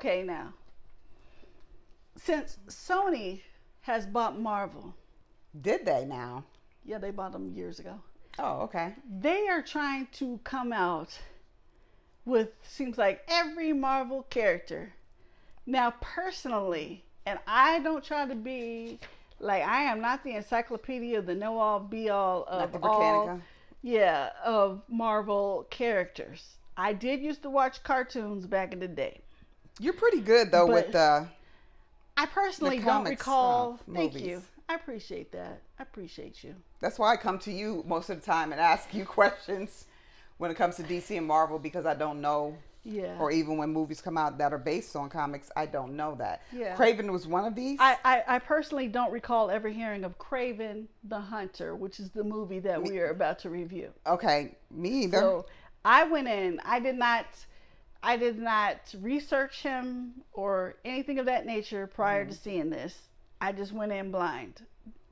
Okay, now, since Sony has bought Marvel, Did they now? yeah, they bought them years ago. Oh, okay. They are trying to come out with seems like every Marvel character. Now, personally, and I don't try to be like I am not the encyclopedia, the know-all, be-all Not of the all, Britannica. yeah, of Marvel characters. I did used to watch cartoons back in the day, You're pretty good though with but the I personally don't comic recall. stuff, Thank movies. you. I appreciate that. I appreciate you. That's why I come to you most of the time and ask you questions when it comes to DC and Marvel because I don't know. Yeah. Or even when movies come out that are based on comics, I don't know that. Yeah. Kraven was one of these? I personally don't recall ever hearing of Kraven the Hunter, which is the movie that we are about to review. Okay, me either. So I went in. I did not research him or anything of that nature prior to seeing this. I just went in blind.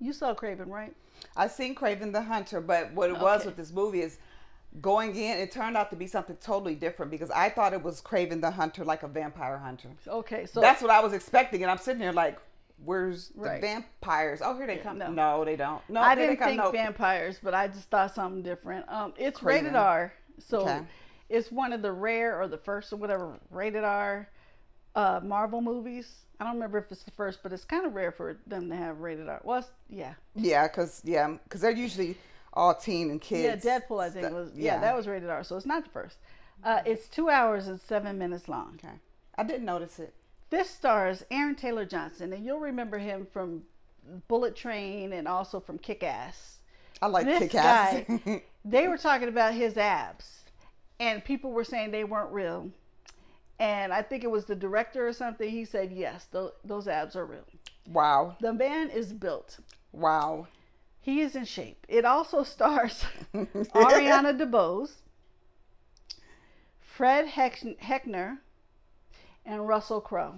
You saw Kraven, right? I've seen Kraven the Hunter, but what it was Okay. with this movie is going in, it turned out to be something totally different because I thought it was Kraven the Hunter, like a vampire hunter. Okay, so That's what I was expecting, and I'm sitting here like, where's the Right. vampires? Oh, here they Yeah, come. no. No, they don't. No, I here didn't they come. think No. vampires, but I just thought something different. It's Kraven. rated R, so Okay. it's one of the rare or the first or whatever rated R Marvel movies. I don't remember if it's the first, but it's kind of rare for them to have rated R. Well, yeah. Yeah, because they're usually all teen and kids. Yeah, Deadpool, I think was. Yeah, that was rated R, so it's not the first. It's 2 hours and 7 minutes long. Okay, I didn't notice it. This stars Aaron Taylor Johnson, and you'll remember him from Bullet Train and also from Kick-Ass. I like This Kick-Ass. guy, they were talking about his abs, and people were saying they weren't real. And I think it was the director or something. He said, yes, those abs are real. Wow. The man is built. Wow. He is in shape. It also stars Ariana DeBose, Fred Heckner, and Russell Crowe.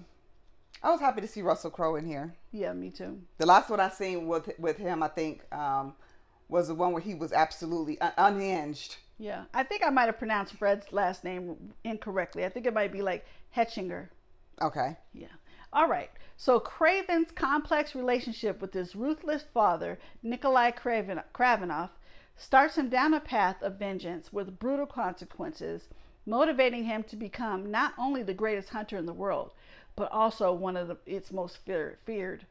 I was happy to see Russell Crowe in here. Yeah, me too. The last one I seen with him, I think, was the one where he was absolutely unhinged. Yeah, I think I might have pronounced Fred's last name incorrectly. I think it might be like Hetchinger. Okay. Yeah. All right. So Kraven's complex relationship with his ruthless father, Nikolai Kravinoff, starts him down a path of vengeance with brutal consequences, motivating him to become not only the greatest hunter in the world, but also one of its most feared.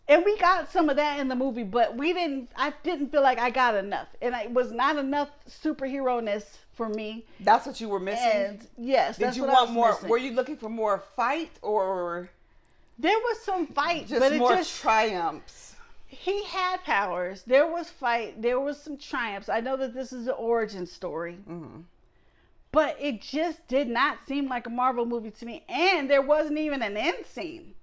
And we got some of that in the movie, but I didn't feel like I got enough. And it was not enough superhero-ness for me. That's what you were missing? And yes, Did that's you what want I was more? missing. Were you looking for more fight or There was some fight, just but it more just triumphs? he had powers. There was fight. There was some triumphs. I know that this is an origin story, but it just did not seem like a Marvel movie to me. And there wasn't even an end scene.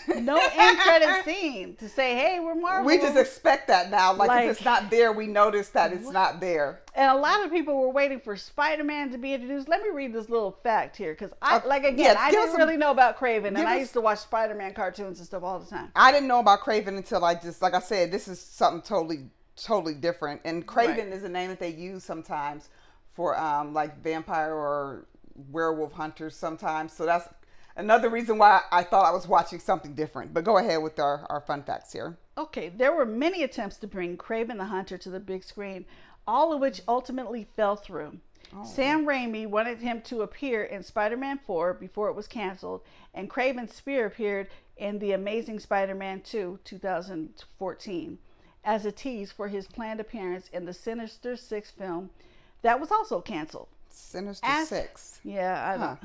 No end credit scene to say, "Hey, we're Marvel." We just expect that now. Like if it's not there, we notice that it's not there. And a lot of people were waiting for Spider-Man to be introduced. Let me read this little fact here, because I didn't really know about Kraven, and I used to watch Spider-Man cartoons and stuff all the time. I didn't know about Kraven until I just, like I said, this is something totally different. And Kraven is a name that they use sometimes for like vampire or werewolf hunters sometimes. So that's another reason why I thought I was watching something different. But go ahead with our fun facts here. Okay, there were many attempts to bring Kraven the Hunter to the big screen, all of which ultimately fell through. Oh. Sam Raimi wanted him to appear in Spider-Man 4 before it was canceled, and Kraven's spear appeared in The Amazing Spider-Man 2, 2014, as a tease for his planned appearance in the Sinister Six film that was also canceled. Sinister Six? Yeah, I know.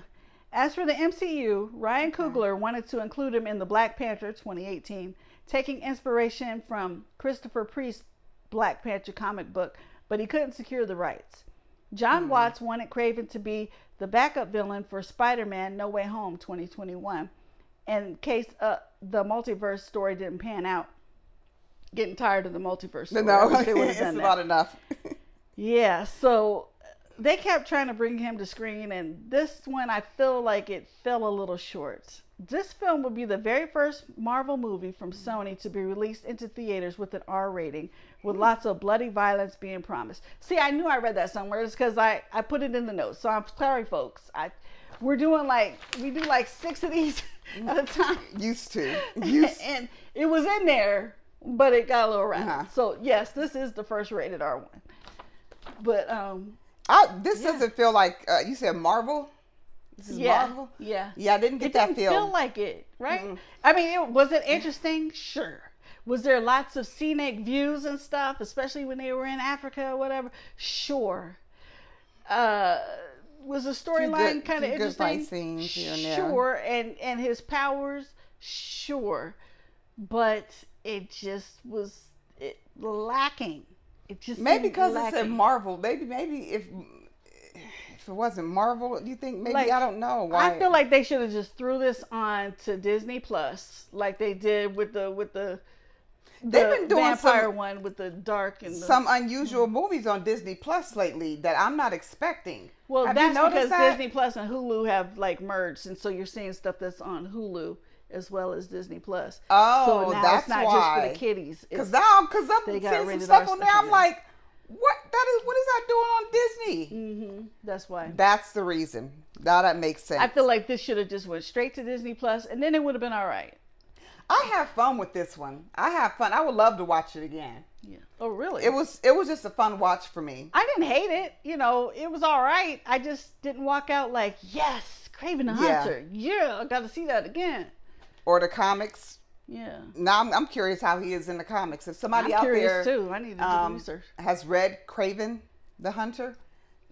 As for the MCU, Ryan Coogler wanted to include him in the Black Panther 2018, taking inspiration from Christopher Priest's Black Panther comic book, but he couldn't secure the rights. John Watts wanted Kraven to be the backup villain for Spider-Man No Way Home 2021, in case the multiverse story didn't pan out. Getting tired of the multiverse story. No, it's not enough. Yeah, so they kept trying to bring him to screen, and this one I feel like it fell a little short. This film will be the very first Marvel movie from Sony to be released into theaters with an R rating, with lots of bloody violence being promised. See, I knew I read that somewhere. It's because I put it in the notes. So I'm sorry, folks. we do like 6 of these at a time. Used to. And it was in there, but it got a little round. So yes, this is the first rated R one. But this doesn't feel like you said Marvel. This is Marvel. Yeah. Yeah, I didn't get that feel. It didn't feel like it, right? Mm-mm. I mean, was it interesting? Sure. Was there lots of scenic views and stuff, especially when they were in Africa or whatever? Sure. Was the storyline kind of interesting? Good fight scenes here and there. Sure. And his powers? Sure. But it just was lacking. It just maybe because lacking. it said Marvel. Maybe if it wasn't Marvel, you think maybe I don't know why. I feel like they should have just threw this on to Disney Plus, like they did with the they've been doing vampire one with the dark and some unusual movies on Disney Plus lately that I'm not expecting. Well, that's because Disney Plus and Hulu have like merged, and so you're seeing stuff that's on Hulu as well as Disney Plus. Oh, so now that's it's not why. just for the kiddies. Because I'm seeing some stuff on there. I'm like, what is that doing on Disney? Mm-hmm. That's why. That's the reason. Now that makes sense. I feel like this should have just went straight to Disney Plus, and then it would have been all right. I have fun with this one. I have fun. I would love to watch it again. Yeah. Oh, really? It was just a fun watch for me. I didn't hate it. It was all right. I just didn't walk out like, yes, Kraven the Hunter. Yeah, I got to see that again. Or the comics. Yeah. Now I'm curious how he is in the comics. If somebody out there too. I need to do research. Has read Kraven the Hunter,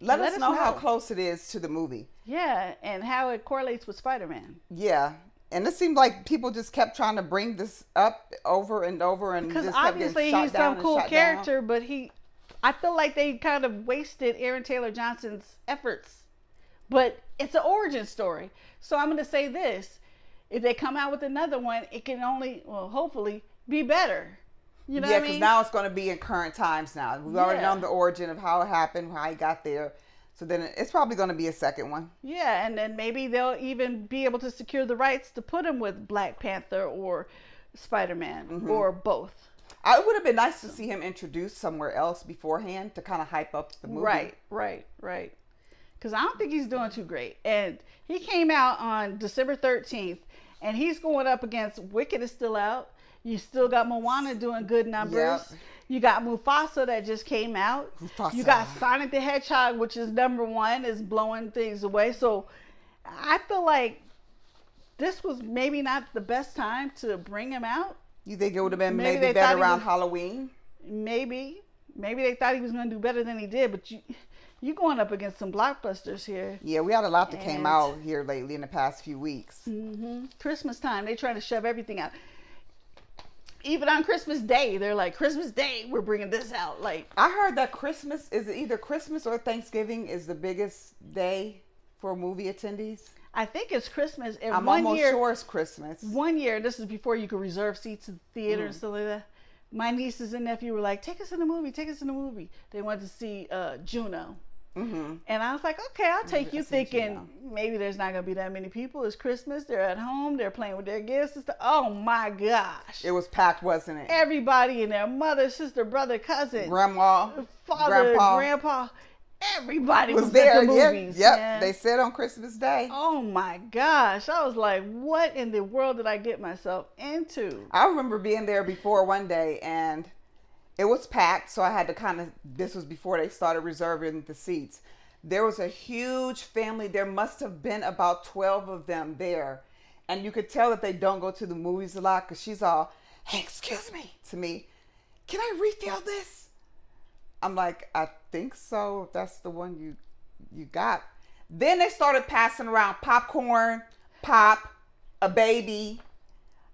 let us know how close it is to the movie. Yeah, and how it correlates with Spider-Man. Yeah. And it seemed like people just kept trying to bring this up over and over, and because just obviously he's some cool character, but I feel like they kind of wasted Aaron Taylor Johnson's efforts. But it's an origin story, so I'm going to say this: if they come out with another one, it can only, hopefully, be better. You know what I mean? Yeah, because now it's going to be in current times. Now we've already known the origin of how it happened, how he got there. So then it's probably going to be a second one. Yeah, and then maybe they'll even be able to secure the rights to put him with Black Panther or Spider-Man or both. It would have been nice to see him introduced somewhere else beforehand to kind of hype up the movie. Right. Because I don't think he's doing too great. And he came out on December 13th, and he's going up against Wicked is still out. You still got Moana doing good numbers. Yep. You got Mufasa that just came out. You got Sonic the Hedgehog, which is #1, is blowing things away. So I feel like this was maybe not the best time to bring him out. You think it would have been maybe better around Halloween? Maybe they thought he was going to do better than he did, but you going up against some blockbusters here. Yeah, we had a lot that came out here lately in the past few weeks. Christmas time, they trying to shove everything out. Even on Christmas Day, they're like, Christmas Day, we're bringing this out. Like, I heard that Christmas is either Christmas or Thanksgiving is the biggest day for movie attendees. I think it's Christmas. And I'm almost sure it's Christmas. One year, this is before you could reserve seats at the theater and stuff like that. My nieces and nephew were like, take us in the movie. They wanted to see Juno. And I was like, okay, I'll take you, thinking maybe there's not going to be that many people. It's Christmas. They're at home. They're playing with their gifts and stuff. Oh, my gosh. It was packed, wasn't it? Everybody and their mother, sister, brother, cousin. Grandma. Father, grandpa. Everybody was there. At the movies. Yep. They said on Christmas Day. Oh, my gosh. I was like, what in the world did I get myself into? I remember being there before one day, and it was packed, so I had to this was before they started reserving the seats. There was a huge family. There must have been about 12 of them there. And you could tell that they don't go to the movies a lot, because she's all, hey, excuse me, to me, can I refill this? I'm like, I think so, if that's the one you got. Then they started passing around popcorn, pop, a baby.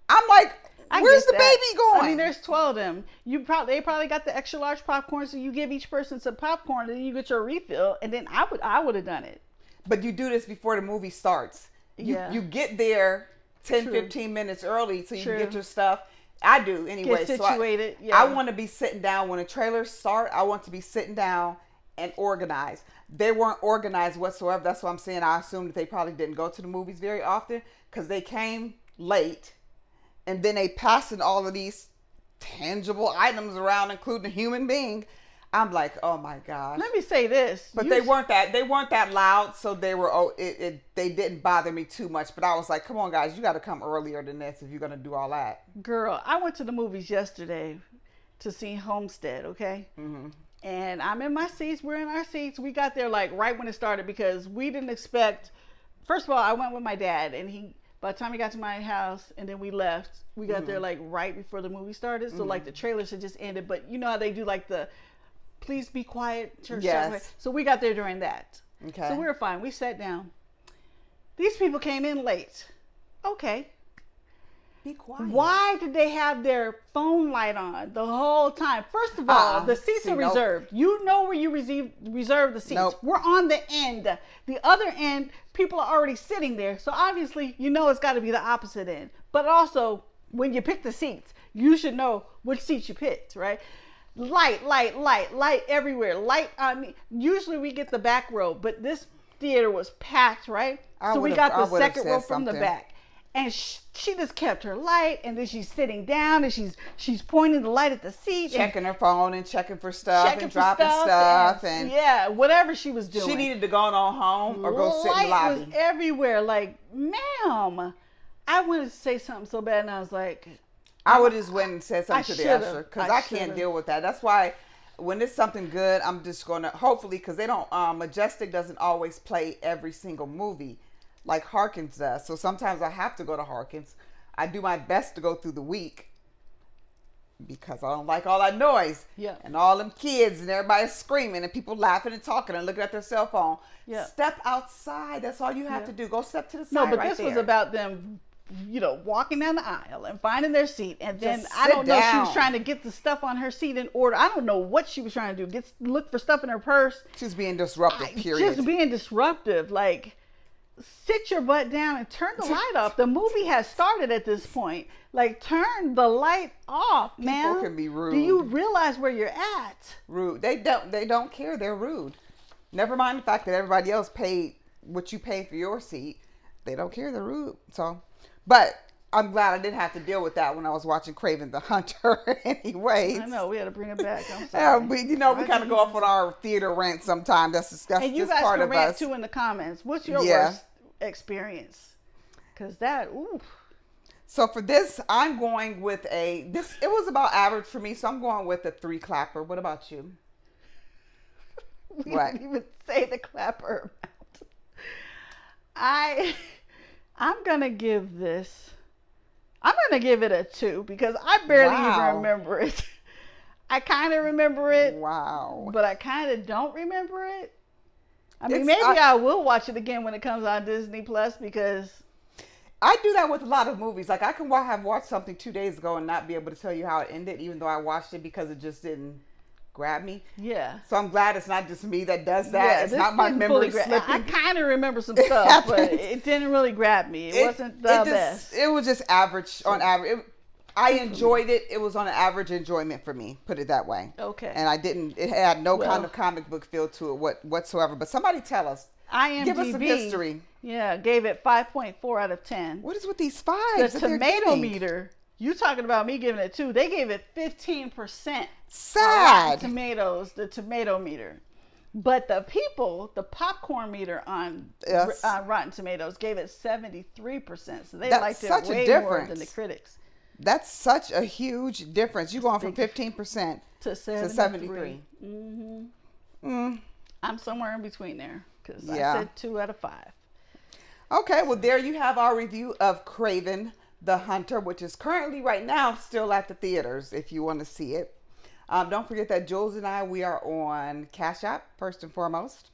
I'm like, where's the baby going? I mean, there's 12 of them. They probably got the extra large popcorn, so you give each person some popcorn, and then you get your refill, and then I would have done it. But you do this before the movie starts. You get there 10, 15 minutes early so you can get your stuff. I do anyway. Get situated. So I want to be sitting down when the trailers start. I want to be sitting down and organized. They weren't organized whatsoever. That's what I'm saying. I assume that they probably didn't go to the movies very often because they came late. And then they passing all of these tangible items around, including a human being. I'm like, oh my gosh. Let me say this. But they weren't that loud, so they were they didn't bother me too much. But I was like, come on guys, you got to come earlier than this if you're gonna do all that. Girl, I went to the movies yesterday to see Homestead, okay? Mm-hmm. And I'm in my seats. We're in our seats. We got there like right when it started because we didn't expect. First of all, I went with my dad, and by the time he got to my house and then we left, we got there like right before the movie started. So like the trailers had just ended, but you know how they do like the please be quiet church. Yes. So we got there during that. Okay. So we were fine. We sat down. These people came in late. Okay. Be quiet. Why did they have their phone light on the whole time? First of all, the seats are reserved. You know where you reserve the seats. Nope. We're on the end. The other end, people are already sitting there. So obviously, you know it's got to be the opposite end. But also, when you pick the seats, you should know which seats you picked, right? Light everywhere. Light. I mean, usually we get the back row, but this theater was packed, right? So we got the second row from the back. And she just kept her light, and then she's sitting down, and she's pointing the light at the seat, checking her phone and checking for stuff and dropping stuff and yeah, whatever she was doing. She needed to go on home or go sit in the lobby. Light was everywhere. Like, ma'am, I wanted to say something so bad, and I was like, I would just went and said something to the usher because I can't deal with that. That's why when it's something good, I'm just gonna hopefully because they don't Majestic doesn't always play every single movie like Harkins does. So sometimes I have to go to Harkins. I do my best to go through the week because I don't like all that noise. Yeah. And all them kids and everybody screaming and people laughing and talking and looking at their cell phone. Yeah. Step outside. That's all you have to do. Go step to the side. No, but right this there. was about them, walking down the aisle and finding their seat. And then Just I don't know, she was down. trying to get the stuff on her seat in order. I don't know what she was trying to do. Look for stuff in her purse. She was being disruptive, period. Just being disruptive. Like, sit your butt down and turn the light off. The movie has started at this point. Like, turn the light off, man. People can be rude. Do you realize where you're at? Rude. They don't care. They're rude. Never mind the fact that everybody else paid what you paid for your seat. They don't care. They're rude. So, but I'm glad I didn't have to deal with that when I was watching Kraven the Hunter. Anyways, I know we had to bring it back. I'm sorry. We kind of go off on our theater rant sometimes. That's and you just guys part can of rant us. too in the comments. What's your worst experience? Because that, ooh. So for this, I'm going with it was about average for me, so I'm going with a 3 clapper. What about you? We didn't even say the clapper amount. I'm gonna give it a 2 because I barely even remember it. I kind of remember it. Wow. But I kind of don't remember it. I mean, maybe I will watch it again when it comes on Disney Plus because I do that with a lot of movies. Like I can have watched something 2 days ago and not be able to tell you how it ended, even though I watched it because it just didn't grab me. Yeah. So I'm glad it's not just me that does that. Yeah, it's not my memory slipping. I kind of remember some stuff, but it didn't really grab me. It wasn't the best. It was just average on average. I enjoyed it. It was on an average enjoyment for me. Put it that way. Okay. And it had no kind of comic book feel to it whatsoever. But somebody tell us. IMDb, give us some history. Yeah, gave it 5.4 out of 10. What is with these fives? The tomato meter. You talking about me giving it 2? They gave it 15%. Sad. Tomatoes, the tomato meter. But the popcorn meter on Rotten Tomatoes gave it 73%. So they liked it way more than the critics. That's such a huge difference. You're going from 15% to 73. Mm-hmm. I'm somewhere in between there because I said 2 out of 5. Okay, well, there you have our review of Kraven the Hunter, which is currently right now still at the theaters if you want to see it. Don't forget that Jules and we are on Cash App, first and foremost.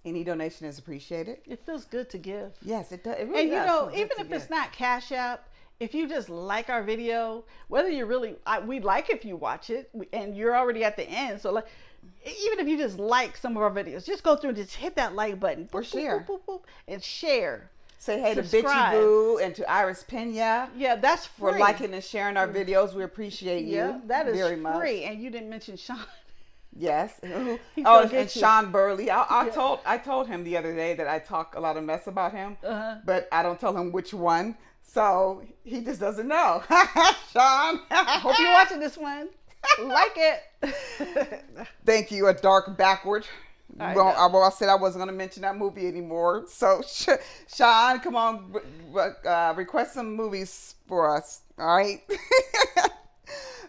Any donation is appreciated. It feels good to give. Yes, it does. It really does. Even if it's not Cash App, if you just like our video, whether you're we'd like if you watch it and you're already at the end. So even if you just like some of our videos, just go through and just hit that like button. Or share. Boop, boop, boop, and share. Say hey to Bitchy Boo and to Iris Pena. Yeah, that's free. For liking and sharing our videos. We appreciate you. Yeah, that is very much. Free. And you didn't mention Sean. Yes. And Sean Burley. I told him the other day that I talk a lot of mess about him, but I don't tell him which one. So he just doesn't know. Sean. Hope you're watching this one. Like it. Thank you. A dark backward. Well, I said I wasn't going to mention that movie anymore. So, Sean, come on, request some movies for us. All right.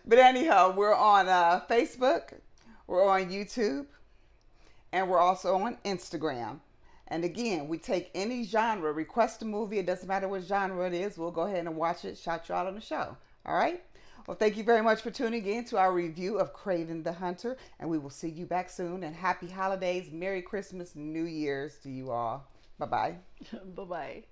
But anyhow, we're on Facebook, we're on YouTube, and we're also on Instagram. And again, we take any genre, request a movie. It doesn't matter what genre it is. We'll go ahead and watch it, shout you out on the show. All right. Well, thank you very much for tuning in to our review of Kraven the Hunter. And we will see you back soon. And happy holidays, Merry Christmas, New Year's to you all. Bye-bye. Bye-bye.